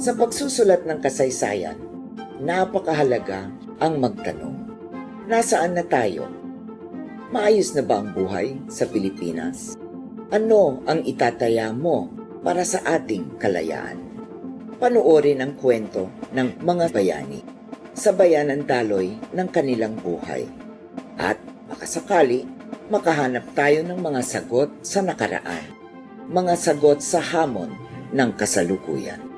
Sa pagsusulat ng kasaysayan, napakahalaga ang magtanong. Nasaan na tayo? Maayos na ba ang buhay sa Pilipinas? Ano ang itataya mo para sa ating kalayaan? Panoorin ang kwento ng mga bayani sa bayanan daloy ng kanilang buhay. At makasakali, makahanap tayo ng mga sagot sa nakaraan, mga sagot sa hamon ng kasalukuyan.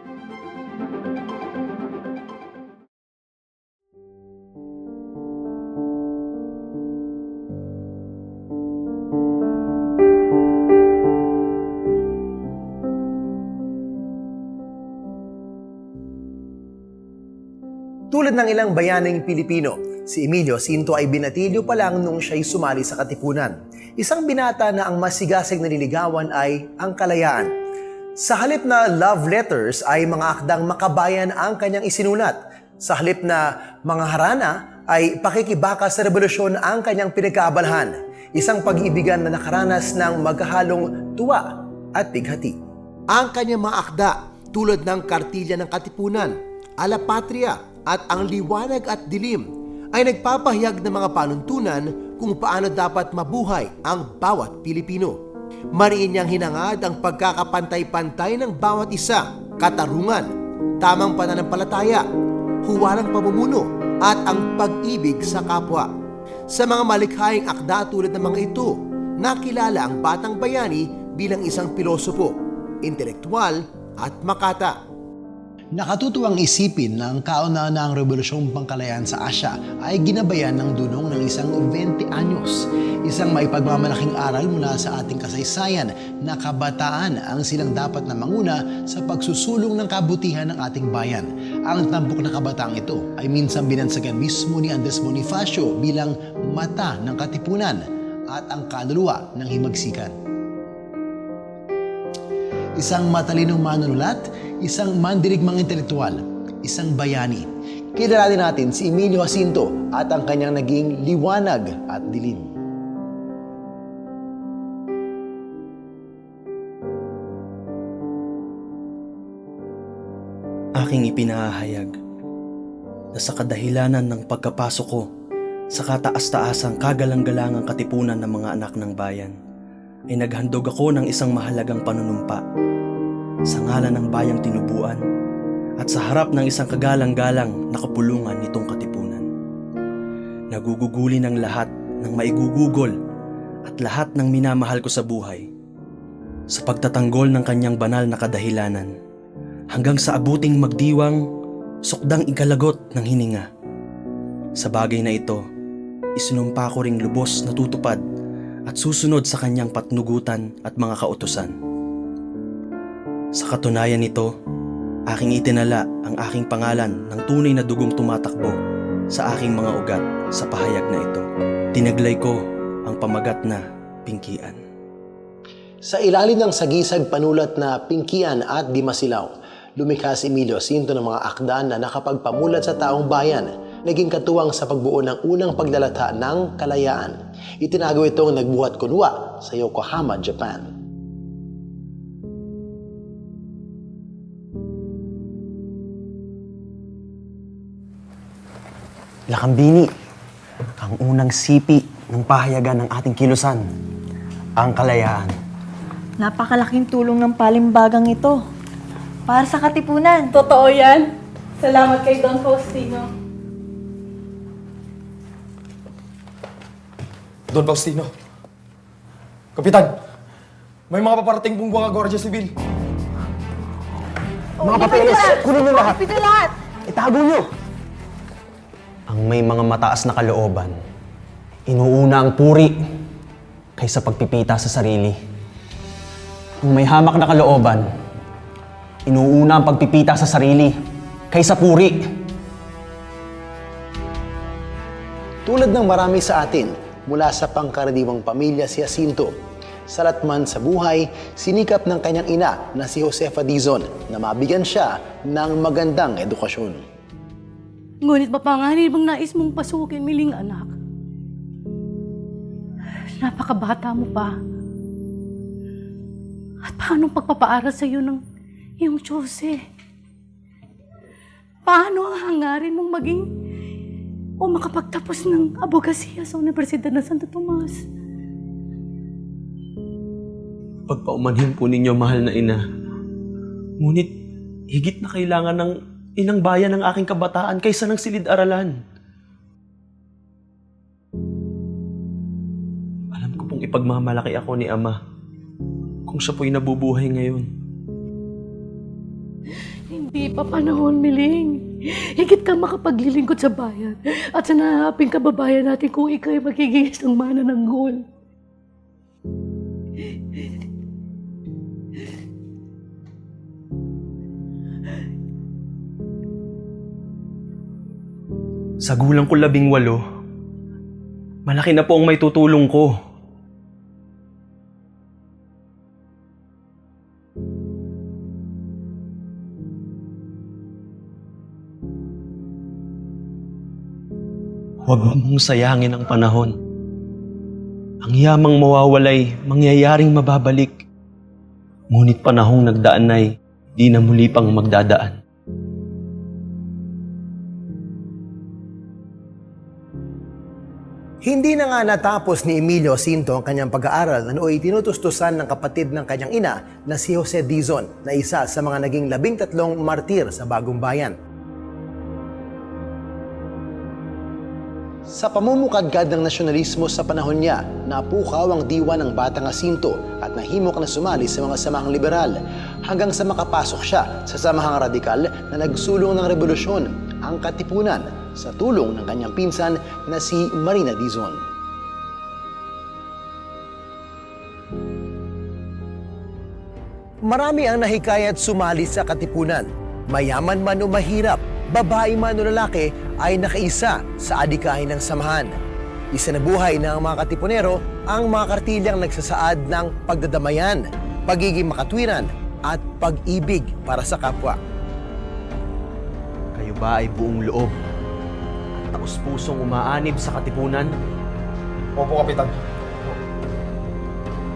Tulad ng ilang bayaning Pilipino, si Emilio Jacinto ay binatilyo pa lang nung siya'y sumali sa Katipunan. Isang binata na ang masigasig na niligawan ay ang kalayaan. Sa halip na love letters ay mga akdang makabayan ang kanyang isinulat. Sa halip na mga harana ay pakikibaka sa revolusyon ang kanyang pinagkaabalahan. Isang pag-iibigan na nakaranas ng magkahalong tuwa at bighati. Ang kanyang mga akda tulad ng Kartilya ng Katipunan, Ala Patria, at Ang Liwanag at Dilim ay nagpapahayag ng mga panuntunan kung paano dapat mabuhay ang bawat Pilipino. Mariin niyang hinangad ang pagkakapantay-pantay ng bawat isa, katarungan, tamang pananampalataya, huwalang pamumuno at ang pag-ibig sa kapwa. Sa mga malikhaing akda tulad ng mga ito, nakilala ang Batang Bayani bilang isang pilosopo, intelektual at makata. Nakatutuwang isipin na ang kauna-unahang rebolusyong pangkalayaan sa Asya ay ginabayan ng dunong ng isang 20 anyos. Isang maipagmamalaking aral mula sa ating kasaysayan na kabataan ang silang dapat na manguna sa pagsusulong ng kabutihan ng ating bayan. Ang tampok na kabataang ito ay minsan binansagan mismo ni Andres Bonifacio bilang mata ng katipunan at ang kaluluwa ng himagsikan. Isang matalinong manunulat, isang mandirigmang intelektual, isang bayani. Kilalanin natin si Emilio Jacinto at ang kanyang naging liwanag at dilim. Aking ipinahahayag na sa kadahilanan ng pagkapasok ko sa kataas-taasang kagalang-galangang katipunan ng mga anak ng bayan, ay naghandog ako ng isang mahalagang panunumpa sa ngalan ng bayang tinubuan at sa harap ng isang kagalang-galang na kapulungan nitong katipunan. Naguguguli ng lahat ng maigugugol at lahat ng minamahal ko sa buhay sa pagtatanggol ng kanyang banal na kadahilanan hanggang sa abuting magdiwang sukdang ikalagot ng hininga. Sa bagay na ito, isinumpa ko ring lubos na tutupad at susunod sa kanyang patnugutan at mga kautusan. Sa katunayan nito, aking itinala ang aking pangalan ng tunay na dugong tumatakbo sa aking mga ugat sa pahayag na ito. Tinaglay ko ang pamagat na Pingkian. Sa ilalim ng sagisag panulat na Pingkian at Di Masilaw, lumikha si Emilio Jacinto ng mga akda na nakapagpamulat sa taong bayan, naging katuwang sa pagbuo ng unang paglalata ng kalayaan. Itinago itong nagbuhat kunwa sa Yokohama, Japan. Lakambini, ang unang sipi ng pahayagan ng ating kilusan, ang kalayaan. Napakalaking tulong ng palimbagang ito para sa katipunan. Totoo yan. Salamat kay Don Faustino. Don Faustino. Kapitan, may mga paparating pong buwang Guardia Civil. Mga papeles, kunin niyo lahat. Ito lahat! Itago niyo! Ang may mga mataas na kalooban, inuuna ang puri kaysa pagpipita sa sarili. Ang may hamak na kalooban, inuuna ang pagpipita sa sarili kaysa puri. Tulad ng marami sa atin, mula sa pangkaraniwang pamilya si Jacinto, salat man sa buhay, sinikap ng kanyang ina na si Josefa Dizon na mabigyan siya ng magandang edukasyon. Ngunit mapanganib bang nais mong pasukin, miling anak? Napakabata mo pa. At paano pagpapaaral sa iyo ng iyong Diyos eh? Paano ang hangarin mong maging o makapagtapos ng abogasiya sa Universidad ng Santo Tomas? Pagpaumanhin po ninyo, mahal na ina. Ngunit, higit na kailangan ng inang bayan ng aking kabataan kaysa ng silid-aralan. Alam ko pong ipagmamalaki ako ni Ama kung siya po'y nabubuhay ngayon. Hindi pa panahon, Miling. Higit ka makapaglilingkod sa bayan at sa nahahaping kababayan natin kung ikaw'y magiging isang manananggol. Sa gulang ko 18, malaki na po ang may tutulong ko. Huwag mong sayangin ang panahon. Ang yamang mawawalay, mangyayaring mababalik. Ngunit panahong nagdaan ay di na muli pang magdadaan. Hindi na nga natapos ni Emilio Jacinto ang kanyang pag-aaral na nooy tinutustusan ng kapatid ng kanyang ina na si Jose Dizon na isa sa mga naging 13 martir sa Bagong Bayan. Sa pamumukadkad ng nasyonalismo sa panahon niya, napukaw ang diwa ng Batang Jacinto at nahimok na sumali sa mga samahang liberal hanggang sa makapasok siya sa samahang radikal na nagsulong ng revolusyon, ang Katipunan, sa tulong ng kanyang pinsan na si Marina Dizon. Marami ang nahikayat sumali sa Katipunan. Mayaman man o mahirap, babae man o lalaki ay nakaisa sa adikain ng samahan. Isinabuhay ng mga Katipunero ang mga kartilyang nagsasaad ng pagdadamayan, pagiging makatwiran at pag-ibig para sa kapwa. Kayo ba ay buong loob at taus-pusong umaanib sa Katipunan? Opo, Kapitan.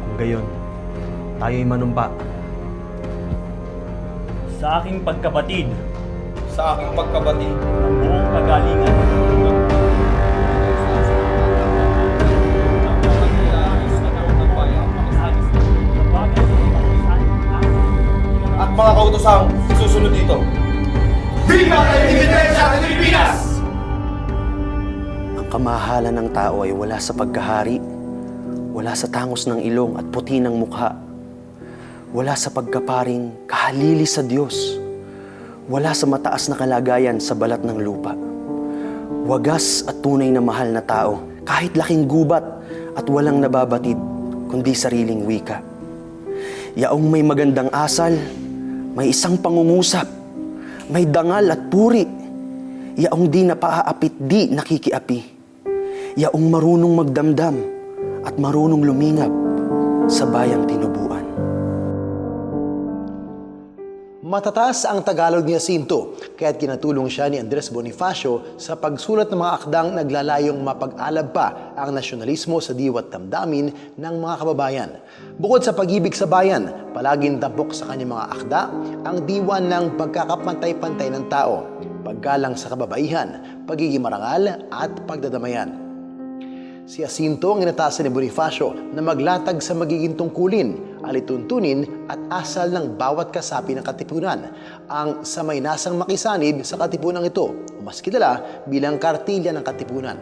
Kung gayon, tayo'y manumpa. Sa aking pagkabatid, Sa aking pagkabatid, ng buong kagalingan, at mga kautosang susunod dito. Viva la Independencia de Pilipinas! ang kamahalan ng tao ay wala sa pagkahari, wala sa tangos ng ilong at puti ng mukha, wala sa pagkaparing kahalili sa Diyos, wala sa mataas na kalagayan sa balat ng lupa. Wagas at tunay na mahal na tao, kahit laking gubat at walang nababatid, kundi sariling wika. Yaong may magandang asal, may isang pangungusap, may dangal at puri. Yaong di napaaapit, di nakikiapi. Yaong marunong magdamdam at marunong lumingap sa bayang tinubuan. Matataas ang Tagalog ni Jacinto, kaya't kinatulong siya ni Andres Bonifacio sa pagsulat ng mga akdang naglalayong mapag-alab pa ang nasyonalismo sa diwa't damdamin ng mga kababayan. Bukod sa pag-ibig sa bayan, palaging tampok sa kanyang mga akda ang diwa ng pagkakapantay-pantay ng tao, paggalang sa kababaihan, pagiging marangal at pagdadamayan. Si Jacinto ang inatasan ni Bonifacio na maglatag sa magiging tungkulin, alituntunin at asal ng bawat kasapi ng Katipunan, ang samay-nasang makisanib sa Katipunan ito, o mas kilala bilang Kartilya ng Katipunan.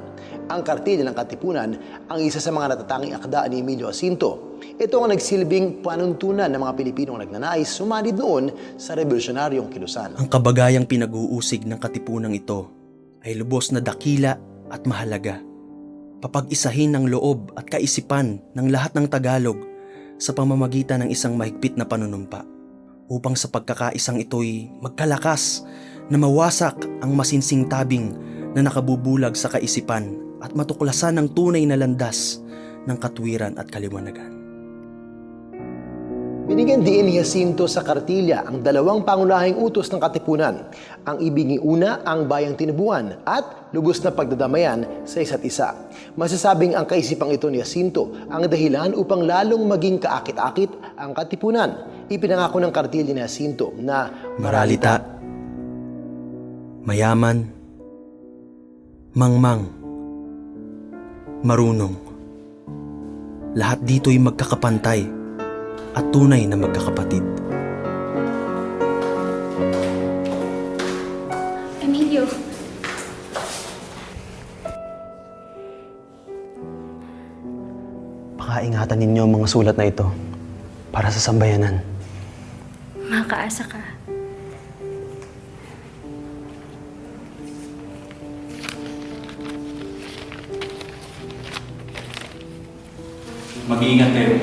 Ang Kartilya ng Katipunan ang isa sa mga natatanging akda ni Emilio Jacinto. Ito ang nagsilbing panuntunan ng mga Pilipinong nagnanais sumanib noon sa revolusyonaryong kilusan. Ang kabagayang pinag-uusig ng Katipunang ito ay lubos na dakila at mahalaga. Papag-isahin ng loob at kaisipan ng lahat ng Tagalog sa pamamagitan ng isang mahigpit na panunumpa upang sa pagkakaisang ito'y magkalakas na mawasak ang masinsing tabing na nakabubulag sa kaisipan at matuklasan ng tunay na landas ng katwiran at kaliwanagan. Binigyan din ni Jacinto sa Kartilya ang dalawang pangunahing utos ng Katipunan. Ang ibiging una ang bayang tinubuan at lubos na pagdadamayan sa isa't isa. Masasabing ang kaisipang ito ni Jacinto ang dahilan upang lalong maging kaakit-akit ang Katipunan. Ipinangako ng Kartilya ni Jacinto na Maralita, mayaman, mangmang, marunong. Lahat dito'y magkakapantay at tunay na magkakapatid. Emilio, Pakaingatan ninyo ang mga sulat na ito para sa sambayanan. makaasa ka. Mag-iingat kayo.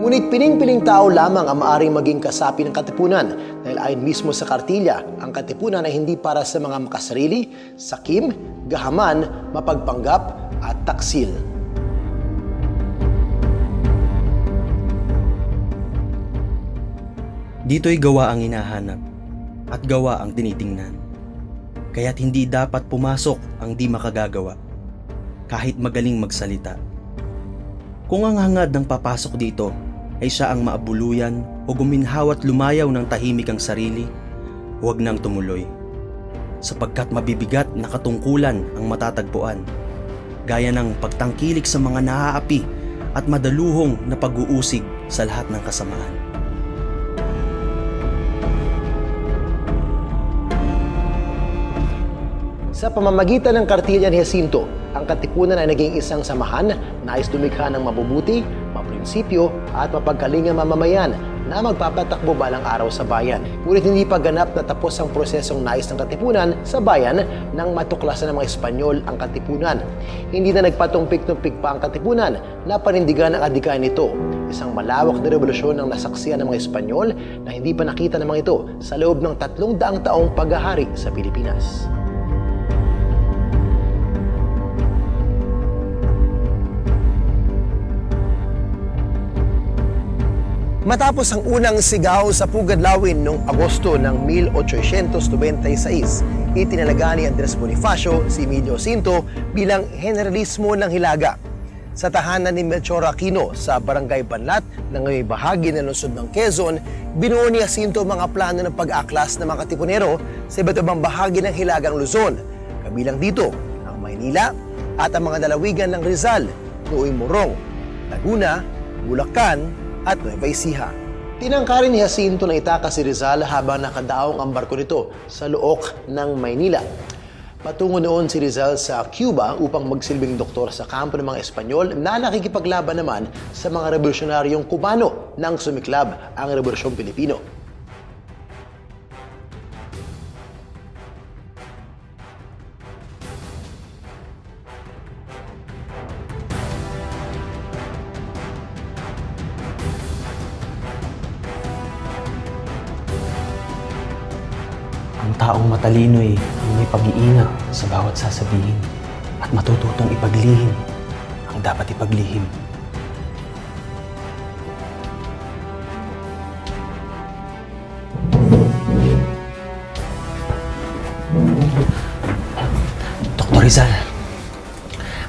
Ngunit piling-piling tao lamang ang maaaring maging kasapi ng katipunan dahil ayon mismo sa kartilya, ang katipunan ay hindi para sa mga makasarili, sakim, gahaman, mapagpanggap at taksil. Dito'y gawa ang hinahanap at gawa ang tinitingnan. Kaya't hindi dapat pumasok ang di makagagawa, kahit magaling magsalita. Kung ang hangad ng papasok dito ay siya ang maabuluyan o guminhaw at lumayaw ng tahimik ang sarili, huwag nang tumuloy. Sapagkat mabibigat na katungkulan ang matatagpuan, gaya ng pagtangkilik sa mga naaapi at madaluhong na pag-uusig sa lahat ng kasamaan. Sa pamamagitan ng kartilya ni Jacinto, ang katipunan ay naging isang samahan na nais lumikha ng mabubuti, maprinsipyo at mapagkalingang mamamayan na magpapatakbo balang araw sa bayan. Ngunit hindi pa ganap na tapos ang prosesong nais ng katipunan sa bayan nang matuklasan ng mga Espanyol ang katipunan. Hindi na nagpatumpik-tumpik pa ang katipunan na panindigan ang adhikain nito. Isang malawak na revolusyon ang nasaksihan ng mga Espanyol na hindi pa nakita ng mga ito sa loob ng 300 taong paghahari sa Pilipinas. Matapos ang unang sigaw sa Pugadlawin noong Agosto ng 1896, itinalaga ni Andres Bonifacio si Emilio Jacinto bilang Generalismo ng Hilaga. Sa tahanan ni Melchor Aquino sa Barangay Banlat na ngayon bahagi ng lungsod ng Quezon, binuo ni Jacinto mga plano ng pag-aklas ng mga katipunero sa iba't ibang bahagi ng Hilagang Luzon. Kabilang dito ang Maynila at ang mga dalawigan ng Rizal, Nuoy Morong, Laguna, Bulacan, at Nueva Ecija. Tinangkarin ni Jacinto na itakas si Rizal habang nakadaong ang barko nito sa Luok ng Maynila. Patungo noon si Rizal sa Cuba upang magsilbing doktor sa kampo ng mga Espanyol na nakikipaglaban naman sa mga revolusyonaryong Kubano nang sumiklab ang Revolusyon Pilipino. Ang taong matalino'y may pag-iingat sa bawat sasabihin at matututong ipaglihim ang dapat ipaglihim. Dr. Rizal,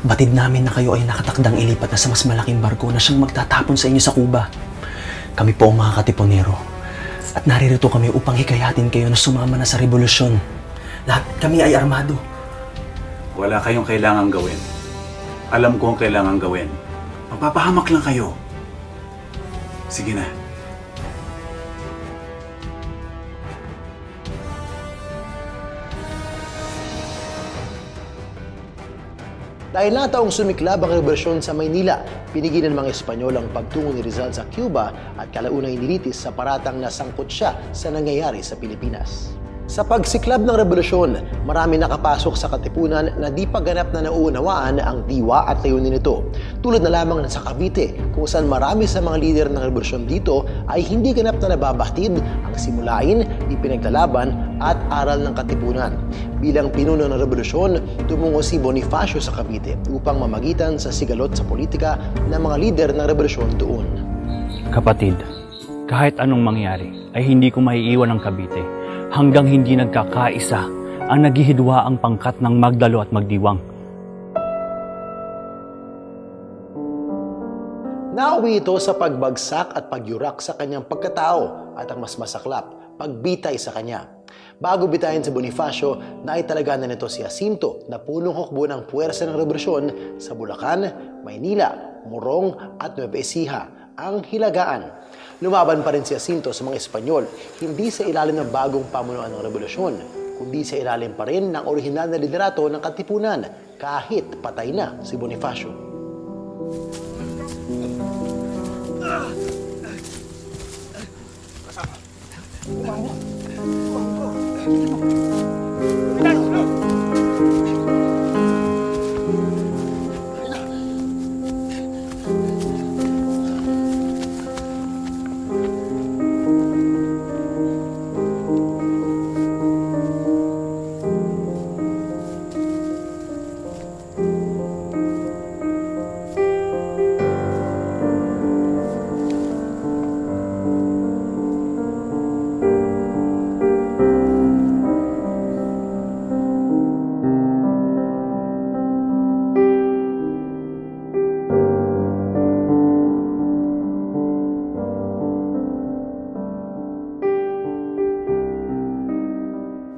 batid namin na kayo ay nakatakdang ilipat na sa mas malaking barko na siyang magtatapon sa inyo sa Cuba. Kami po ang mga katipunero. At naririto kami upang hikayatin kayo na sumama na sa revolusyon. Lahat kami ay armado. Wala kayong kailangang gawin. Alam ko ang kailangang gawin. Mapapahamak lang kayo. Sige na. Dahil nataong sumiklab ang revolusyon sa Maynila, pinigilan ng mga Espanyol ang pagtungo ni Rizal sa Cuba at kalaunang inilitis sa paratang nasangkot siya sa nangyayari sa Pilipinas. Sa pagsiklab ng revolusyon, marami nakapasok sa Katipunan na di pa ganap na nauunawaan ang diwa at layunin nito. Tulad na lamang sa Cavite, kung saan marami sa mga lider ng revolusyon dito ay hindi ganap na nababatid ang simulain, ipinaglalaban at aral ng Katipunan. Bilang pinuno ng revolusyon, tumungo si Bonifacio sa Cavite upang mamagitan sa sigalot sa politika ng mga lider ng revolusyon doon. Kapatid, kahit anong mangyari ay hindi ko maiiwan ang Cavite hanggang hindi nagkakaisa ang naghihidwa ang pangkat ng Magdalo at Magdiwang. Nauwi ito sa pagbagsak at pagyurak sa kanyang pagkatao at ang mas masaklap, pagbitay sa kanya. Bago bitayin si Bonifacio, naitalaga na nito si Jacinto na punong hukbo ng puwersa ng revolusyon sa Bulacan, Maynila, Morong at Nueva Ecija, ang Hilagaan. Lumaban pa rin si Jacinto sa mga Espanyol, hindi sa ilalim ng bagong pamunuan ng revolusyon, kundi sa ilalim pa rin ng orihinal na liderato ng Katipunan, kahit patay na si Bonifacio.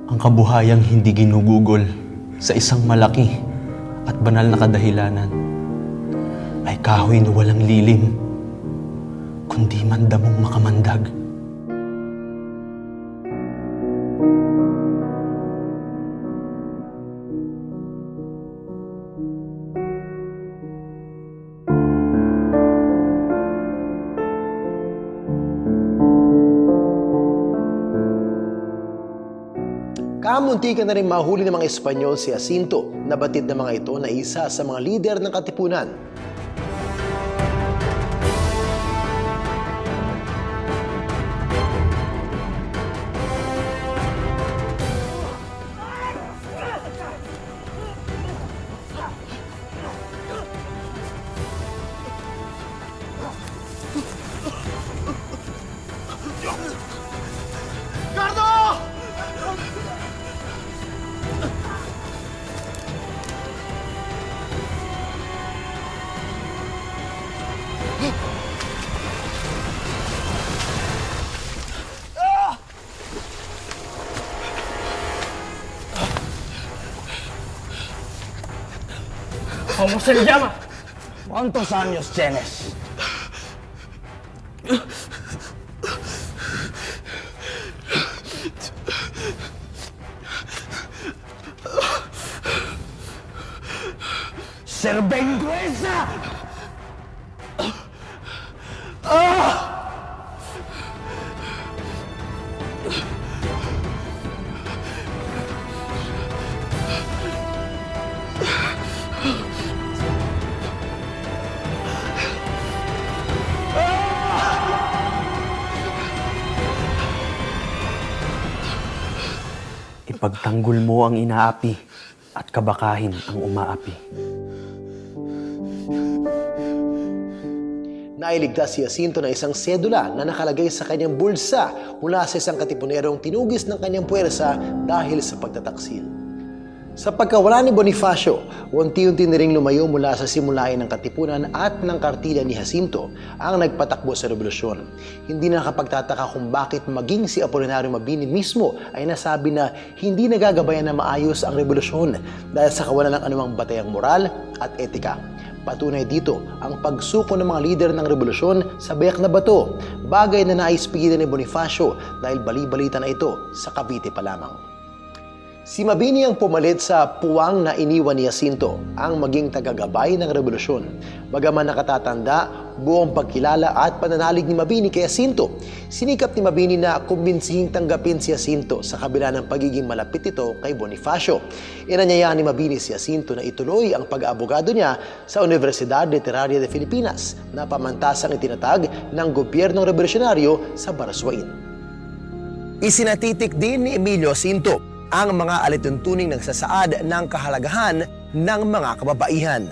Ang kabuhayang hindi ginugugol sa isang malaki at banal na kadahilanan ay kahoy na walang lilim, kundi mandamong makamandag. Kamunti ka na rin mahuli ng mga Espanyol si Jacinto, nabatid ng mga ito na isa sa mga lider ng Katipunan. ¿Cómo se le llama? ¿Cuántos años tienes? ¡Ser vergüenza! Ipagtanggol mo ang inaapi at kabakahin ang umaapi. Nailigtas si Jacinto ng isang sedula na nakalagay sa kanyang bulsa mula sa isang katipunerong tinugis ng kanyang puwersa dahil sa pagtataksil. Sa pagkawala ni Bonifacio, unti-unti na ring lumayo mula sa simulain ng Katipunan at ng kartilya ni Jacinto ang nagpatakbo sa revolusyon. Hindi na nakapagtataka kung bakit maging si Apolinario Mabini mismo ay nasabi na hindi nagagabayan na maayos ang revolusyon dahil sa kawalan ng anumang batayang moral at etika. Patunay dito ang pagsuko ng mga lider ng revolusyon sa Bayak na Bato, bagay na nais pigilan ni Bonifacio dahil bali-balita na ito sa Cavite pa lamang. Si Mabini ang pumalit sa puwang na iniwan ni Jacinto ang maging tagagabay ng revolusyon. Bagaman nakatatanda, buong pagkilala at pananalig ni Mabini kay Jacinto, sinikap ni Mabini na kumbensihing tanggapin si Jacinto sa kabila ng pagiging malapit ito kay Bonifacio. Inanyayaan ni Mabini si Jacinto na ituloy ang pag-aabogado niya sa Universidad Literaria de Filipinas na pamantasang itinatag ng gobyernong revolusyonaryo sa Baraswain. Isinatitik din ni Emilio Jacinto ang mga alituntuning nagsasaad ng kahalagahan ng mga kababaihan.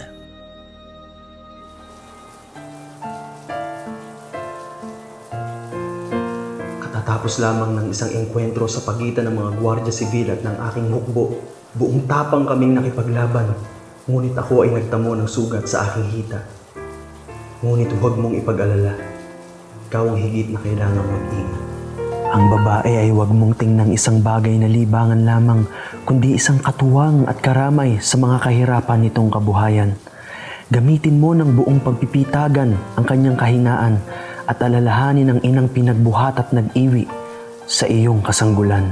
Katatapos lamang ng isang engkwentro sa pagitan ng mga gwardiya sibil at ng aking hukbo, buong tapang kaming nakipaglaban, ngunit ako ay nagtamo ng sugat sa aking hita. Ngunit huwag mong ipag-alala, ikaw ang higit na kailangang mag-ingat. Ang babae ay huwag mong tingnang isang bagay na libangan lamang, kundi isang katuwang at karamay sa mga kahirapan nitong kabuhayan. Gamitin mo ng buong pagpipitagan ang kanyang kahinaan at alalahanin ang inang pinagbuhat at nag-iwi sa iyong kasanggulan.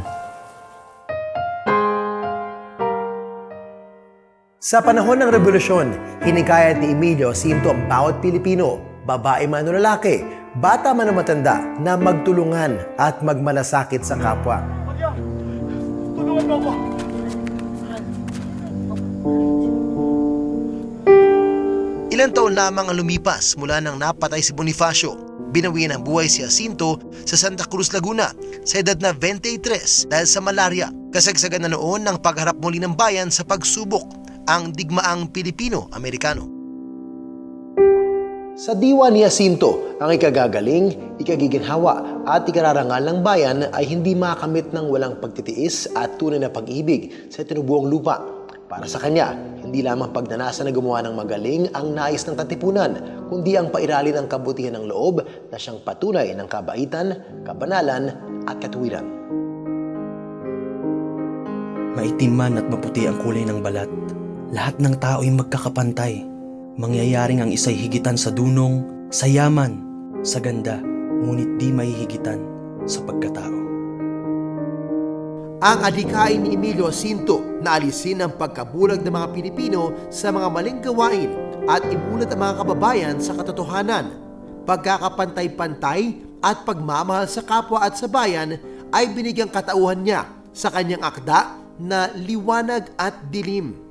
Sa panahon ng revolusyon, hinikayat ni Emilio Jacinto ang bawat Pilipino, babae man o lalaki, bata man o matanda, na magtulungan at magmalasakit sa kapwa. Tulungan mo ako! Ilang taon lamang ang lumipas mula nang napatay si Bonifacio. Binawian ang buhay si Jacinto sa Santa Cruz, Laguna sa edad na 23 dahil sa malaria. Kasagsagan na noon ng pagharap muli ng bayan sa pagsubok, ang digmaang Pilipino-Amerikano. Sa diwa ni Jacinto, ang ikagagaling, ikagiginhawa at ikararangal ng bayan ay hindi makamit ng walang pagtitiis at tunay na pag-ibig sa tinubuong lupa. Para sa kanya, hindi lamang pagnanasa na gumawa ng magaling ang nais ng katipunan, kundi ang pairalin ng kabutihan ng loob na siyang patunay ng kabaitan, kabanalan at katuwiran. Maitim man at maputi ang kulay ng balat, lahat ng tao ay magkakapantay. Mangyayaring ang isa'y higitan sa dunong, sa yaman, sa ganda, ngunit di mahihigitan sa pagkatao. Ang adhikain ni Emilio Jacinto na alisin ang pagkabulag ng mga Pilipino sa mga maling gawain at imulat ang mga kababayan sa katotohanan, pagkakapantay-pantay at pagmamahal sa kapwa at sa bayan ay binigyang katauhan niya sa kanyang akda na Liwanag at Dilim.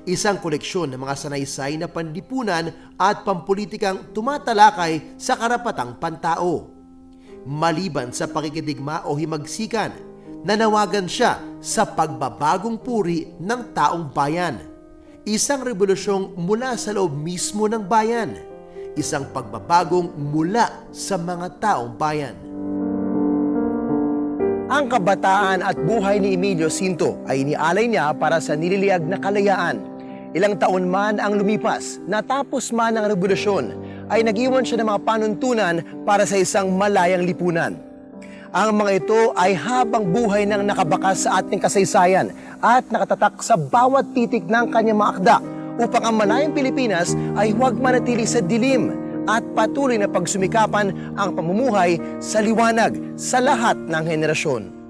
Isang koleksyon ng mga sanaysay na panlipunan at pampulitikang tumatalakay sa karapatang pantao. Maliban sa pakikidigma o himagsikan, nanawagan siya sa pagbabagong puri ng taong bayan. Isang revolusyong mula sa loob mismo ng bayan. Isang pagbabagong mula sa mga taong bayan. Ang kabataan at buhay ni Emilio Jacinto ay inialay niya para sa nililiag na kalayaan. Ilang taon man ang lumipas, natapos man ang revolusyon, ay nag-iwan siya ng mga panuntunan para sa isang malayang lipunan. Ang mga ito ay habang buhay nang nakabakas sa ating kasaysayan at nakatatak sa bawat titik ng kanyang mga akda upang ang malayang Pilipinas ay huwag manatili sa dilim at patuloy na pagsumikapan ang pamumuhay sa liwanag sa lahat ng henerasyon.